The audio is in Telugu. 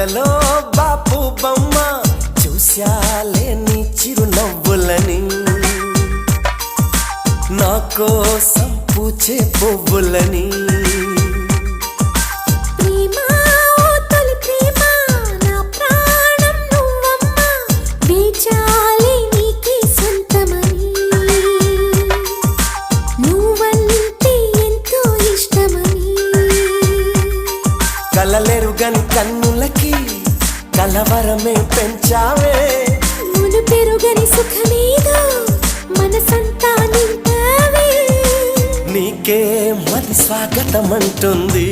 ఎదలో బాపు బొమ్మ చూశాలే నీ చిరునవ్వులని నా కోసం పూచే పువ్వులని కలలెరుగని కన్నులకి కలవరమే పెంచావే మును పెరుగని సుఖమేదో మనసంతా నింపావే నీకే మది స్వాగతం అంటుంది